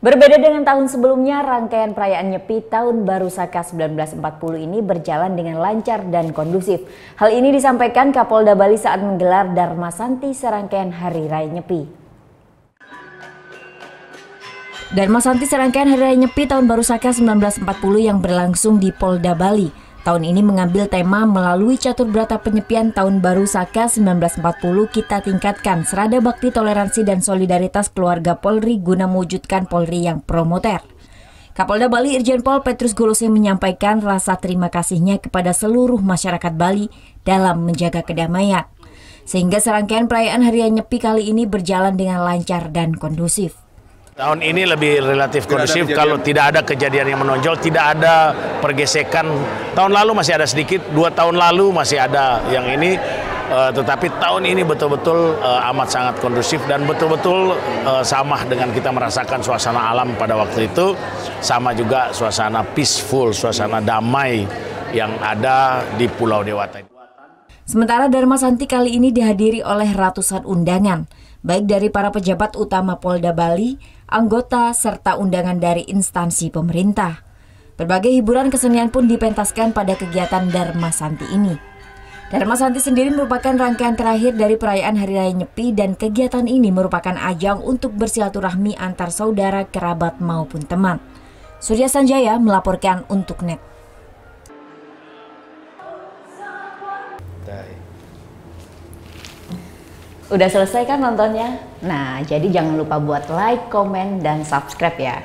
Berbeda dengan tahun sebelumnya, rangkaian perayaan Nyepi Tahun Baru Saka 1940 ini berjalan dengan lancar dan kondusif. Hal ini disampaikan Kapolda Bali saat menggelar Darmasanti serangkaian Hari Raya Nyepi. Darmasanti serangkaian Hari Raya Nyepi Tahun Baru Saka 1940 yang berlangsung di Polda Bali tahun ini mengambil tema melalui catur berata penyepian Tahun Baru Saka 1940 kita tingkatkan serada bakti, toleransi, dan solidaritas keluarga Polri guna mewujudkan Polri yang promoter. Kapolda Bali Irjen Pol Petrus Golose menyampaikan rasa terima kasihnya kepada seluruh masyarakat Bali dalam menjaga kedamaian. Sehingga serangkaian perayaan Hari Raya Nyepi kali ini berjalan dengan lancar dan kondusif. Tahun ini lebih relatif kondusif kalau tidak ada kejadian yang menonjol, tidak ada pergesekan. Tahun lalu masih ada sedikit, 2 tahun lalu masih ada yang ini, tetapi tahun ini betul-betul amat sangat kondusif dan betul-betul sama dengan kita merasakan suasana alam pada waktu itu, sama juga suasana peaceful, suasana damai yang ada di Pulau Dewata. Sementara Darmasanti kali ini dihadiri oleh ratusan undangan, baik dari para pejabat utama Polda Bali, anggota, serta undangan dari instansi pemerintah. Berbagai hiburan kesenian pun dipentaskan pada kegiatan Darmasanti ini. Darmasanti sendiri merupakan rangkaian terakhir dari perayaan Hari Raya Nyepi dan kegiatan ini merupakan ajang untuk bersilaturahmi antar saudara, kerabat maupun teman. Surya Sanjaya melaporkan untuk NET. Udah selesai kan nontonnya? Nah, jadi jangan lupa buat like, komen, dan subscribe ya.